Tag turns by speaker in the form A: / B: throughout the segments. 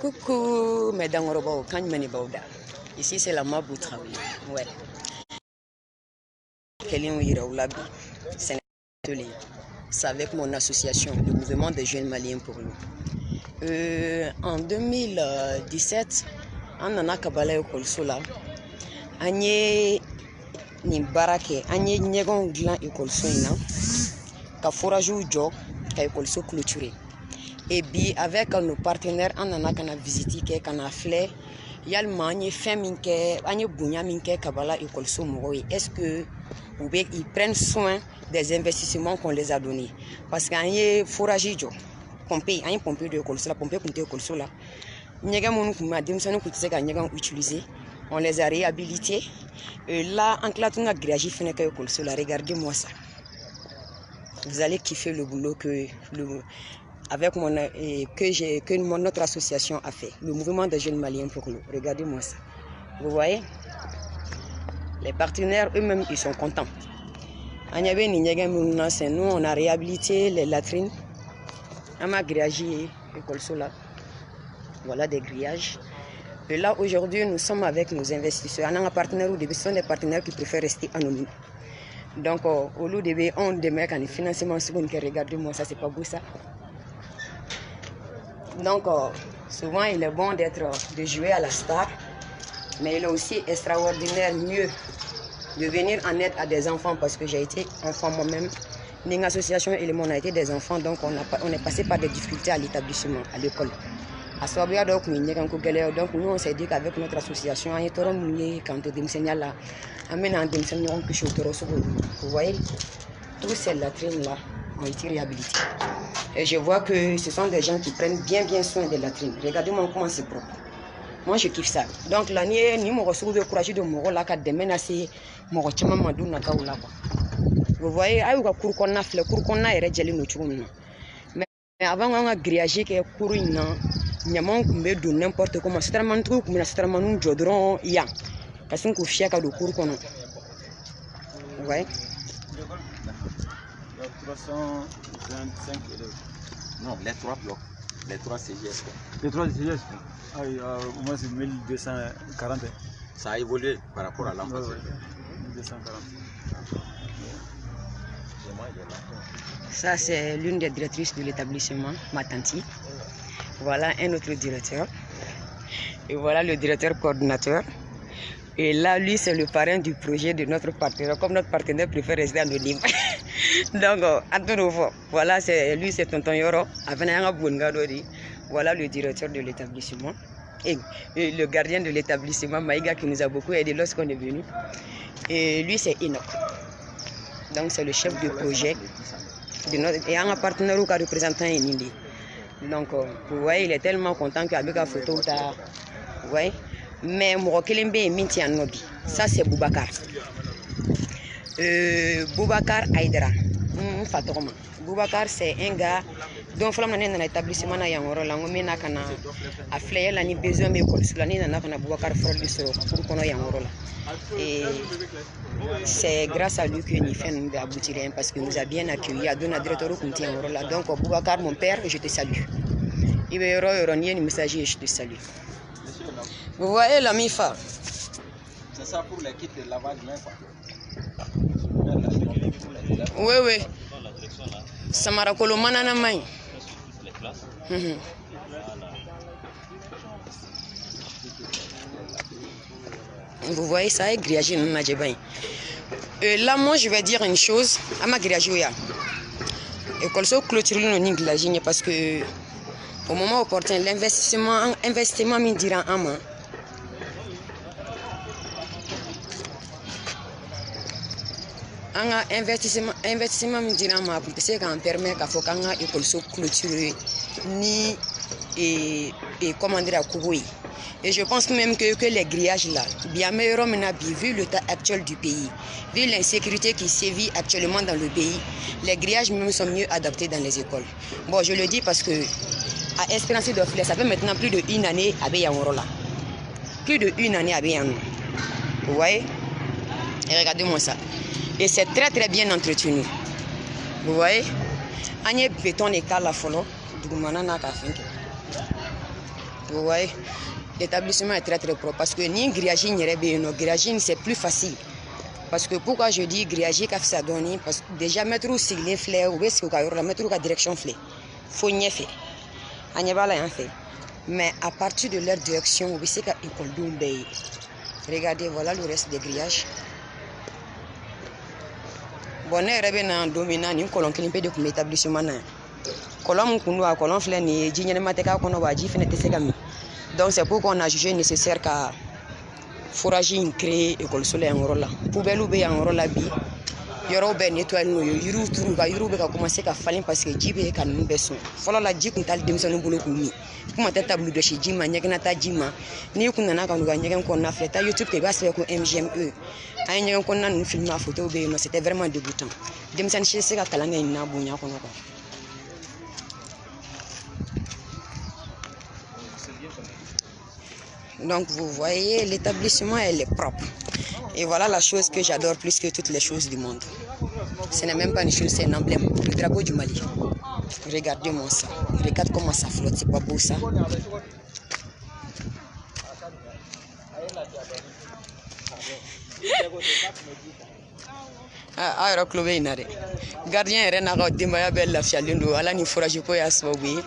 A: Coucou, mesdames, ici c'est la Mabou Traoré. Ouais. C'est avec mon association, le mouvement des jeunes maliens pour nous. En 2017, on a kabala école Anye ni barake, anye nyegon glan école soina, ka forage jo, ka école so clôturé. Et puis avec nos partenaires, on a kana visiter, kana flé. Yalma anye fait minke, anye bunya minke kabala école so moui. Est-ce que ils prennent soin des investissements qu'on les a donnés? Parce qu'anye forage jo, pomper, anye pomper de école so la, pomper compter école so la. Nyega monu kuma demsanu kutise ka nyega utiliser. On les a réhabilités. Et là, en clatunga gragi feneka école so la, regardez-moi ça. Vous allez kiffer le boulot avec notre association a fait, le mouvement des jeunes maliens pour nous. Regardez-moi ça. Vous voyez? Les partenaires eux-mêmes, ils sont contents. Nous, on a réhabilité les latrines. On a grillagé l'école Sola. Voilà des grillages. Et là, aujourd'hui, nous sommes avec nos investisseurs. On a un partenaire ou des partenaires qui préfèrent rester anonymes. Donc, au lieu de on demeure quand le financement, regardez-moi ça, c'est pas beau ça. Donc, souvent, il est bon de jouer à la star, mais il est aussi extraordinaire, mieux de venir en aide à des enfants, parce que j'ai été enfant moi-même. Une association élément, on a été des enfants, donc on est passé par des difficultés à l'établissement, à l'école. Donc, nous, on s'est dit qu'avec notre association, quand vous voyez, tous ces latrines-là ont été réhabilités. Et je vois que ce sont des gens qui prennent bien soin des latrines. Regardez-moi comment c'est propre. Moi, je kiffe ça. Donc, l'année, nous recevons le courage de Moro là, quand demain, c'est Moro Chama Madou Nakaoula. Vous voyez, aïe, Kourkona, le Kourkona est réglé nous. Mais avant, on a grillagé que Kourina, Niamon, de n'importe comment. C'est tellement truc, mais c'est tellement nous, Jodron, ya. Parce qu'on confie à le Kourkona. Vous voyez?
B: 325 élèves. Non, les 3 blocs. Les 3 CGS.
C: Les 3 CGS. Ah, au moins c'est 1240.
B: Ça a évolué par rapport à l'an passé.
C: 1240.
A: Ça, c'est l'une des directrices de l'établissement, ma tante. Voilà un autre directeur. Et voilà le directeur coordinateur. Et là, lui, c'est le parrain du projet de notre partenaire. Comme notre partenaire préfère rester anonyme. Donc, voilà, lui, c'est Tonton Yoro. Voilà le directeur de l'établissement. Et le gardien de l'établissement, Maïga, qui nous a beaucoup aidé lorsqu'on est venu. Et lui, c'est Enoch. Donc, c'est le chef du projet. Et un partenaire ou un représentant Nindi. Donc, vous voyez, il est tellement content qu'avec la photo, vous voyez. Mais Morokelembe et Mintian Nobi, ça c'est Boubacar. Boubacar Aïdra, Fatoroma. Boubacar c'est un gars dont il y a un établissement à Yangoro, a flé l'année besoin de l'année de Boubacar Frodis pour qu'on ait Yangoro. Et c'est grâce à lui que nous faisons aboutir parce qu'il nous a bien accueillis, a donné un directeur au Kunti Yangoro. Donc Boubacar, mon père, je te salue. Il va y avoir un message et je te salue. Vous voyez la MIFA?
B: C'est ça pour les kits de lavage main, quoi.
A: Oui. Samarakolo manana main. Vous voyez ça est grillagé. Là, moi, je vais dire une chose. À ma grillagé, et comme ça, clôturer nos grillagé parce que au moment opportun, l'investissement me dira en main. Investissement me dira ma pour que ça permet qu'à faut qu'on ait école so clôturée ni et comment dire à Kouboui. Et je pense même que les grillages là, bien meilleur vu l'état actuel du pays, vu l'insécurité qui sévit actuellement dans le pays, les grillages même sont mieux adaptés dans les écoles. Bon, je le dis parce que à Espérance de Fleur, ça fait maintenant plus d'1 année à Béyanorola. Plus d'1 année à Béyanorola. Vous voyez? Et regardez-moi ça. Et c'est très bien entretenu. Vous voyez? Agnès béton et la folo, du manana ka finke. Vous voyez, l'établissement est très propre parce que ni grillage ni grillage c'est plus facile. Parce que pourquoi je dis grillage car ça donne parce que déjà mettre où c'est les fleurs ou est-ce que la mettre où la direction fleur. Faut n'y faire. Agnabala en fait. Mais à partir de leur direction, vous savez qu'ils peuvent. Regardez, voilà le reste des grillages. Bon, on est en dominant une colonne qui est de l'établissement. Colonne colonne fleur ni jigne mateka kono waji fenêtre segami. Donc c'est pourquoi on a jugé nécessaire qu'à forager une créer école solaire en rola. Poubelle ou bien en rola bi. Yoro ben nettoyer no yuru turu ba yuru be ka commencer ka falen parce que jibe ka nu beso. Folo la ji kuntal demsanu bolo kuni. Kuma ta tableau de chez Jima nyagna ta Jima. Ni kunna na ka nuga nyagen ko na fleta YouTube ke ba se ko MGME. Ay nyagen ko na nu film ma photo be no c'était vraiment dégoûtant. Demsan chez se ka kalanga ina bunya ko no ko. Donc vous voyez, l'établissement elle est propre. Et voilà la chose que j'adore plus que toutes les choses du monde. Ce n'est même pas une chose, c'est un emblème. Le drapeau du Mali. Regardez-moi ça. Regarde comment ça flotte, c'est pas beau ça. Ah, alors Chloé Inare. Gardien est renard Dimaya Belle la fialindo. Allah ni fourrage pour y assober.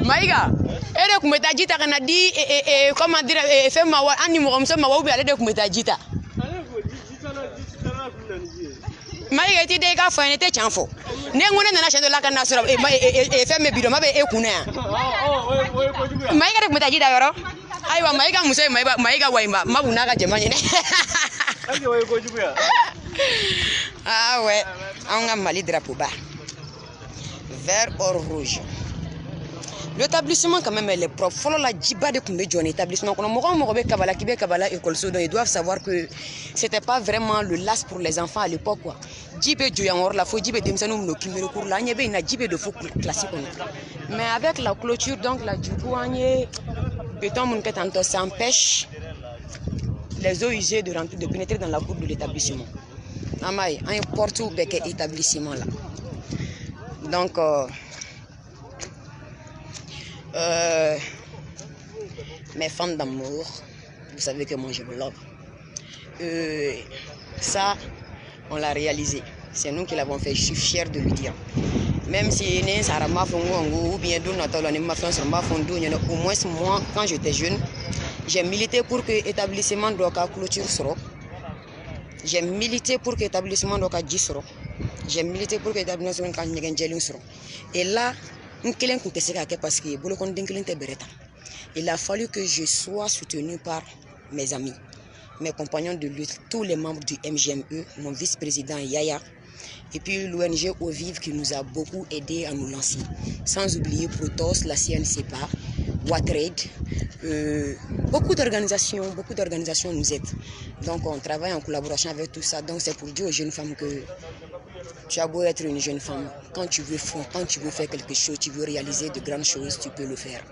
A: Maïga, elle est comme Tajita Canadi et comment dire, et fait ma animal comme ça, ma oublié de comme Tajita. Maïga était des gars, il était chanfo. N'engoué n'a pas de la canne et fait mes bidons, ma et Kuna. Maïga de Tajita, alors. Aïwa, Maïga Moussa, Maïga Waima, Mabunaga Gemani. Ah ouais, on a Mali drapeau bas. Vert or rouge. L'établissement quand même elle est propre. Follow la djiba de Koumé John établissement. Ils doivent savoir que c'était pas vraiment le las pour les enfants à l'époque quoi. Djibé Djoyangor la faut djibé demsanou no kimero cour là nyebe na djibé de faux classique. Mais avec la clôture donc la djibou anye béton mon ketanto ça empêche les eaux usées de rentrer de pénétrer dans la cour de l'établissement. Amay un porte ou bec établissement là. Donc mes fans d'amour, vous savez que moi je vous love. Ça, on l'a réalisé. C'est nous qui l'avons fait. Je suis fier de le dire. Même si ou bien au moins moi, quand j'étais jeune, j'ai milité pour que l'établissement doit clôture soro. J'ai milité pour que l'établissement doit soro. J'ai milité pour que l'établissement doit soro. Et là, parce que il a fallu que je sois soutenu par mes amis, mes compagnons de lutte, tous les membres du MGME, mon vice-président Yaya, et puis l'ONG Ovive qui nous a beaucoup aidé à nous lancer. Sans oublier Protos, la CNCPA, Watrade, beaucoup d'organisations nous aident. Donc on travaille en collaboration avec tout ça. Donc c'est pour dire aux jeunes femmes que tu as beau être une jeune femme, quand tu veux faire quelque chose, tu veux réaliser de grandes choses, tu peux le faire.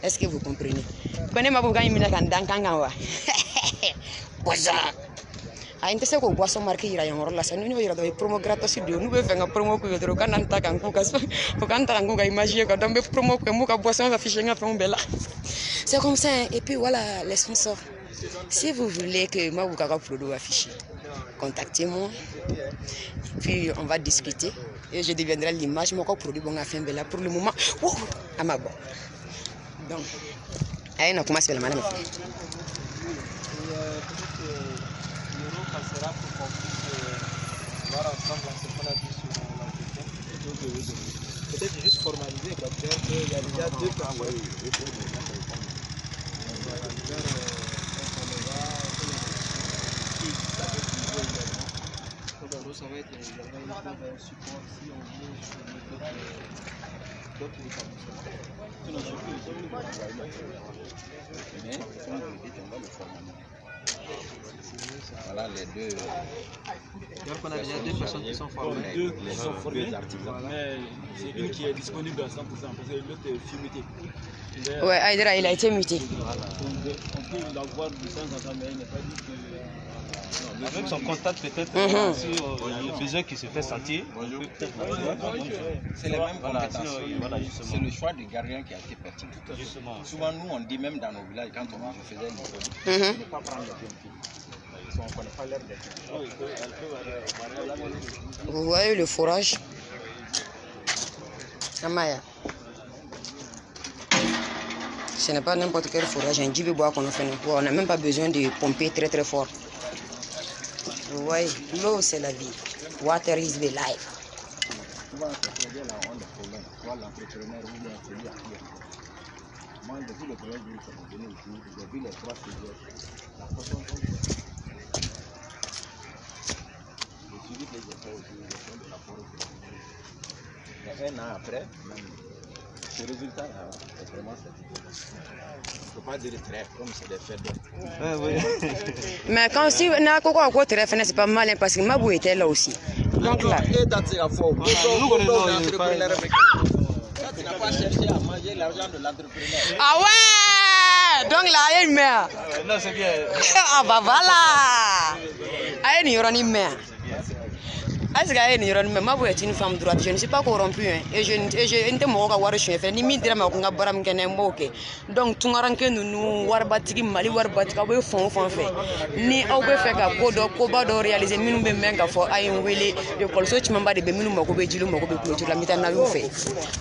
A: Est-ce que vous comprenez? Boisson marqué ira yang orang lasan ini ira dari promo gratis dia nu be venga promo ku yotro kan anta kan ku kas kan ta kan ku imagine ka dambe promo ku mu ka boisson affiché nga fon bella. C'est comme ça et puis voilà les sponsors. Si vous voulez que moi vous ka produit affiché, contactez-moi. Puis on va discuter et je deviendrai l'image mon produit bon afin bella pour le moment. À ma bon. Donc allez on commence le madame.
C: Sera pour qu'on puisse voir ensemble ce qu'on a dit sur la question. Peut-être juste formaliser, parce qu'il y a déjà deux personnes. Ça va être également un support si on veut sur d'autres établissements.
B: Voilà les deux.
C: Donc on a déjà deux personnes qui sont formées.
B: Deux qui sont formées.
C: Mais c'est une qui est disponible à 100% parce que l'autre est muté.
A: Ouais, Aïdra, il a été muté.
C: Voilà. On peut l'avoir de temps en temps, mais il n'est pas dit que
D: Avec son contact peut-être, si le besoin qui se fait sentir.
B: C'est les mêmes compétences. C'est le choix du gardien qui a été pertinent. Souvent, nous, on dit même dans nos villages, quand je faisais l'hydraulique, ne pas prendre les jeunes filles. On ne connaît pas l'air des filles.
A: Vous voyez le fourrage? Amaya. Ce n'est pas n'importe quel fourrage, un jibe bois qu'on a fait. On n'a même pas besoin de pomper très très fort. Vous voyez, l'eau c'est la vie. Water is the life.
B: Souvent, ces projets-là ont des problèmes. Soit l'entrepreneur ou bien celui à qui. Moi, depuis le premier jour que je venais ici, j'ai vu les 3 sujets. La façon dont le suivi que j'ai fait aussi, le fond de la forêt. Mais un an après, ce résultat-là, c'est vraiment satisfaisant. Il ne faut pas dire très, comme c'est des faits d'eau.
A: Mais quand si on a quoi très fin, c'est pas mal parce que Mabou était là aussi. Donc là.
B: Et dans ces affaires, tu n'as pas cherché à manger l'argent de l'entrepreneur.
A: Ah ouais! Donc là, il y a une mère.
D: Non, c'est bien.
A: Ah bah voilà! Il y a une mère. Mabou est une femme droite, je ne suis pas corrompue. Et je ne sais pas ni mi drama ko ngabaram kene moke. Donc tungaranke nous warbatiki mali warbatika we fon fait. Ni au be fe ka ko ba do réaliser minu be menga fo ay wele de kolso ci mamba de be minu mako be jilu mako be clôture la mitana yo fait.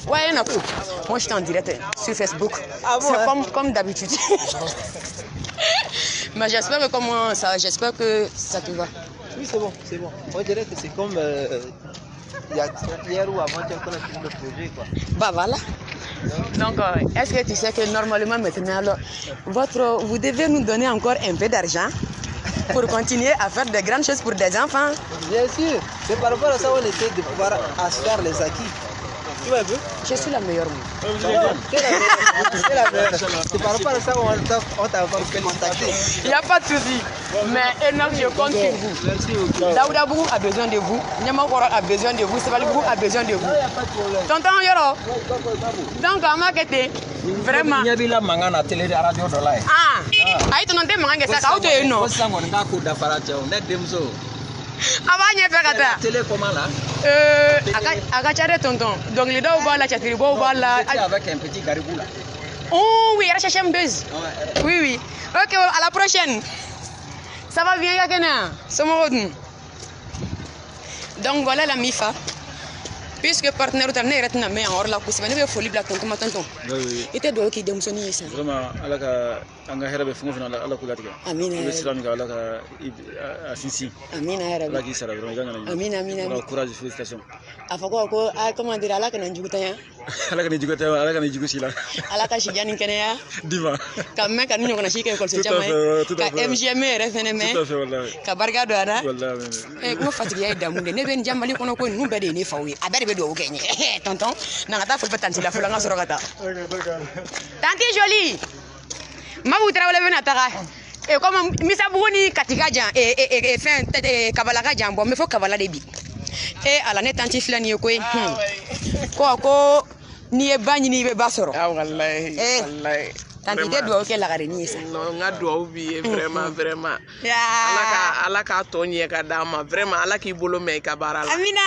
A: Ouais na ko. Moi je suis en direct sur Facebook. C'est comme d'habitude. Mais j'espère que ça te va.
C: Oui, c'est bon, c'est bon. On dirait que c'est comme hier ou avant-hier qu'on a fini le projet, quoi.
A: Bah voilà. Donc, est-ce que tu sais que normalement maintenant, alors, vous devez nous donner encore un peu d'argent pour continuer à faire de grandes choses pour des enfants?
C: Bien sûr. C'est par rapport à ça qu'on essaie de pouvoir asseoir les acquis. Tu vois un peu?
A: Je suis la meilleure.
C: C'est la meilleure. C'est par rapport à ça qu'on t'a encore contacté.
A: Il n'y a pas de souci. Mais Enoch, je compte sur vous.
C: Merci beaucoup.
A: Daouda Bougou a besoin de vous. Nyamakoro a besoin de vous. Sebali Bougou a besoin de vous.
C: Il n'y a pas de problème.
A: Tonton Yoro. Donc, à Makete, vraiment.
B: Il y a eu la manga na télé radio de là.
A: Ah, aïe, ton nom est manga, ça a été non.
B: Ça, on a coup d'appareil, on est demso.
A: Avant, il y a
B: télé comment là?
A: Agachare tonton. Donc, les deux voient la chatterie, voient la.
B: Avec un petit caribou là.
A: Oh oui, elle a cherché un buzz. Oui, oui. Ok, à la prochaine. Ça va bien, Yakena? Donc, voilà la MIFA. Puisque partenaire de n'est pas mais en la couche, il faut libre tonton tonton.
D: Oui.
A: Et tu dois qui démissionner ça.
D: Vraiment, alaka anga hera be fungo fina ala kulatika.
A: Amina.
D: Le islam ga alaka asisi.
A: Amina ya rabbi.
D: Alaki sara vraiment ganga.
A: Amina.
D: Courage, félicitations.
A: Afako ko comment dire alaka nan jugutanya.
D: Alaka ni jugutaya, alaka ni jugusila.
A: Alaka shijani kenya.
D: Diva.
A: Ka men kan nyoko na shike ko se chama. Ka MGM refeneme.
D: Tout à fait wallahi.
A: Ka barga do ana.
D: Wallahi.
A: Ko fatigi ay damunde ne ben jamali kono ko nu be de ne fawi. Abere be do kenye. Tonton, na ngata faut tanti la fulanga soro kata. Tanti jolie. Mabou Traoré vena taka. Et comme Misa Bouni Katikajan et fin Kabalaka Jambo, mais faut Kabala debi. Et à l'année tanti flani ko ko ni e bagni ni be basoro.
E: Ah wallahi wallahi.
A: Tanti de do ke la gareni ça.
E: Non, nga do bi vraiment. Alaka to nye ka dama vraiment alaki bolo me ka barala.
A: Amina.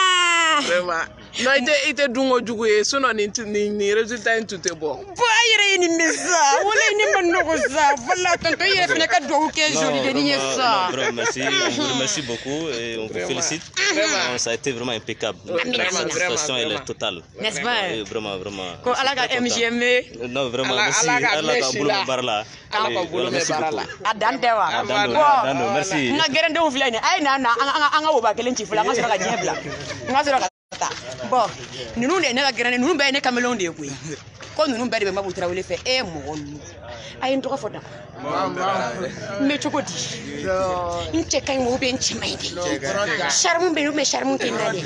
E: Vraiment. Non, ite dungo jugu e sono ni résultat en tout est bon.
A: Bo ayere ni mesa. Wala ni man no ko ça. Voilà tonto yere fene ka do ke joli de ni ça.
F: Merci, on vous remercie beaucoup et on vous félicite. Vraiment. Ça a été vraiment impeccable. La satisfaction elle est totale.
A: N'est-ce pas?
F: Vraiment.
A: Ko alaka MGM.
F: Non, vraiment merci. Alaka boulou barla.
E: Alaka boulou barla.
A: Adandewa.
F: Adando, merci.
A: Nga gerende on flani. Ay na anga oba kelen ti fula nga sura ka jebla. Nga sura ka bon, nous ne gerende nous be ne camelon de ko. Ko nous be de Mabou Traoré fait e mo ay ndo ko foda. Me chokoti. Nche kay mo be nchi mai de. Charmon be no me charmon ke ndale.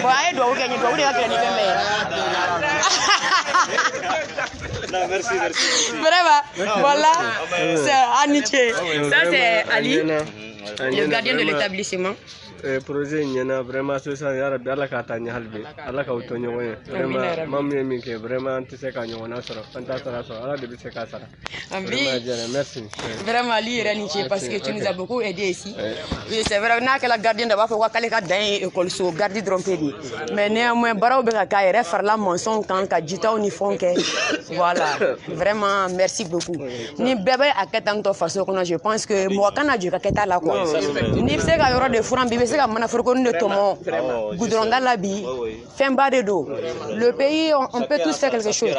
A: Bo ay do gagner do de ga ni be me.
F: Non, merci.
A: Vraiment, voilà, c'est Aniché. Ça c'est Ali, le gardien de l'établissement.
C: projet ɲɛna vraiment sisan yarabi ala k'a taa ɲɛ hali bi ala k'aw to ɲɔgɔn ye vraiment maa min ye min kɛ vraiment an tɛ se ka ɲɔgɔnna sɔrɔ an t'a sara sɔrɔ ala de bɛ se k'a sara vraiment merci
A: vraiment lui yɛrɛ ni ce parce que tu nous as beaucoup aidé ici oui c'est vrai n'a kɛla gardien de b'a fɔ k'ale ka dan ye école gardi dɔrɔn pe de ye mais néanmoins baaraw bɛ ka k'a yɛrɛ farala mɔnsɔnw kan ka jitaw ni fɛnw kɛ voilà vraiment merci beaucoup ni bɛɛ bɛ a kɛ tan tɔ faso kɔnɔ je pense que mɔgɔ kana jɔ ka kɛ t'a la quoi n'i bɛ se ka yɔrɔ de furan bi i bɛ se ka manaforokoni de tɔmɔ goudronda la bi fɛnba de don le pays on peut tous faire quelque chose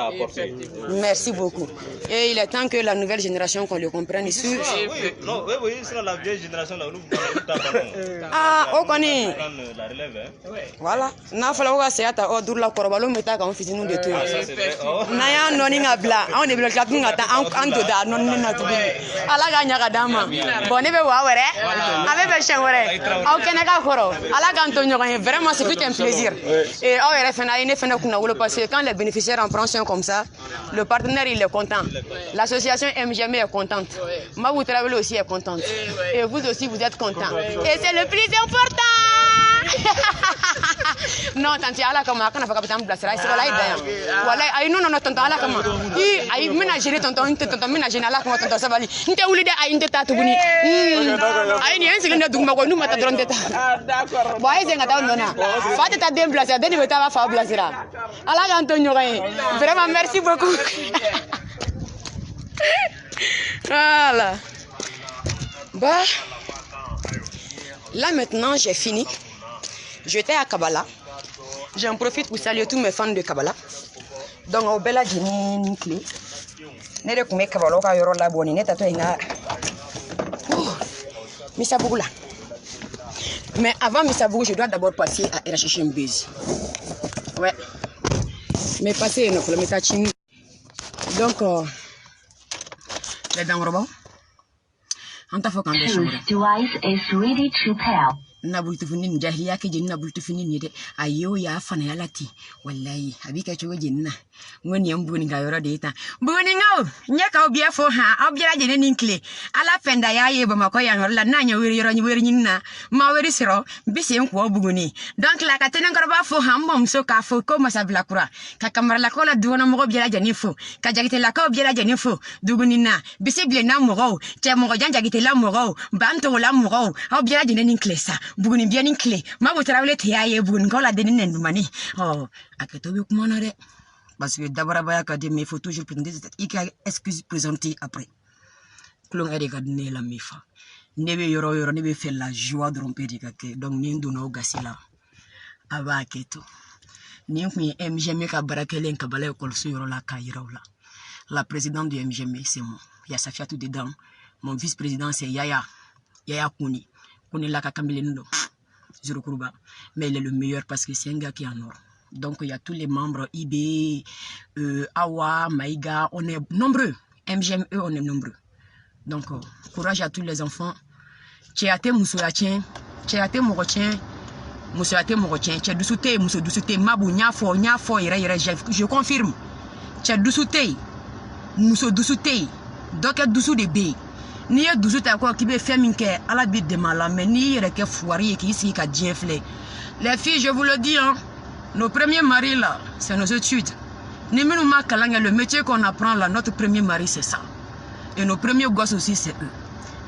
A: merci beaucoup et il est temps que la nouvelle génération qu'on le comprenne ici
F: non oui c'est la vieille génération là nous
A: ah o kɔni voilà n'a fɔra ko ka saya ta ɔ duuru la kɔrɔbalenw bɛ taa k'anw fitininw de to yen n'an y'a nɔɔni ka bila anw de bɛ tila tuguni ka taa an to da a nɔɔni na tuguni ala k'a ɲa ka d'an ma bon ne bɛ wa wɛrɛ a bɛ bɛn siɲɛ wɛrɛ aw kɛnɛ ka kɔrɔ ala k'an to ɲɔgɔn ye vraiment c'est tout un plaisir et aw yɛrɛ fana a ye ne fana kunna wolo parce que quand les bénéficiaires en prennent soin comme ça le partenaire il est content l'association MGM est contente Mabou Traoré aussi est contente et vous aussi vous êtes contents et c'est le plus important non tanti ala kama kana faka bitam blasira isi wala ida wala ay non tonton ala kama I ay mina jere tonton mina jere ala kama tonton sabali nte wulide ay nte ta tuguni ay ni ensi lenda duguma ko numa ta dron teta d'accord bo ay zenga ta nona fati ta dem blasira deni beta ba fa blasira ala kan to nyoy vraiment merci beaucoup voilà bah là maintenant j'ai fini. J'étais à Kabbalah. J'en profite pour saluer tous mes fans de Kabbalah. Donc, au bel âge, une clé. Ne le kumé Kabbalah, quand yoro la bonne, net à toi, ina. Missabougou là. Mais avant Missabougou, je dois d'abord passer à RHH Mbezi. Ouais. Mais passer, non, pour le mettre à Chine. Donc, les dents robot. On t'a fait quand même.
G: This device is ready to pair.
A: Nabul tufinin jahiliya ke jinna bul tufinin yede ayo ya fana ya lati wallahi abika chugo jinna ngoni ambuni ga yoro de ita buni ngaw nyaka obia fo ha obia jene ninkle ala fenda ya yeba mako ya ngor la nanya wiri yoro wiri nyinna ma wiri siro bisi enko buguni donc la katene ngor ba fo ha mbom so ka fo ko masa bla kura ka kamara la ko la duwana mo obia jene fo ka jagite la ko obia jene fo duguni na bisi ble na mo che mo jagite la mo banto la mo obia jene ninkle sa buguni bien clé Mabou Traoré te yaye buguni ko la deni ndumani oh aketo bi kuma na de parce que d'abord baya ka de mais faut toujours prendre des excuses présenter après klong ede ka ne la mifa nebe yoro nebe fait la joie de romper de kake donc ni nduno gasila aba keto ni ngi MGM ka barakelen ka balay ko su yoro la ka yirawla la présidente du MGM c'est moi il y a Safia tout dedans mon vice-président c'est Yaya Kouni on est là qu'à Kamilendo, Zurukuruba, mais il est le meilleur parce que c'est un gars qui est en or. Donc il y a tous les membres, IB, Awa, Maïga, on est nombreux. MGME, on est nombreux. Donc courage à tous les enfants. Tchéate Moussolatien, Tchéate Morotien, Moussoate Morotien, Tché Doussouté, Moussou Doussouté, Mabou, Nyafo, je confirme. Tché Doussouté, Moussou Doussouté, donc Doussou de B. Ni ye dusu ta ko kibe fait min ke ala bi de mala mais ni yere ke foiri qui ici ka dien flé les filles je vous le dis hein nos premiers maris là c'est nos études ni minu ma kalanga le métier qu'on apprend là notre premier mari c'est ça et nos premiers gosses aussi c'est eux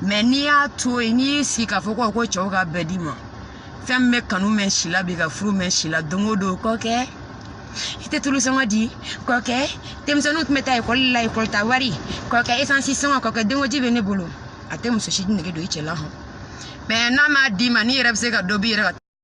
A: mais ni a to ni si ka foko ko choga bedima fem me kanu men shila bi ka fru men shila dongodo ko ke ite tulu sama di ko ke tem sanut meta école la école tawari ko ke essence son ko ke dongo jibe ne bolo atem so shidi ne do ichela ho mais na ma di mani rep se ka dobi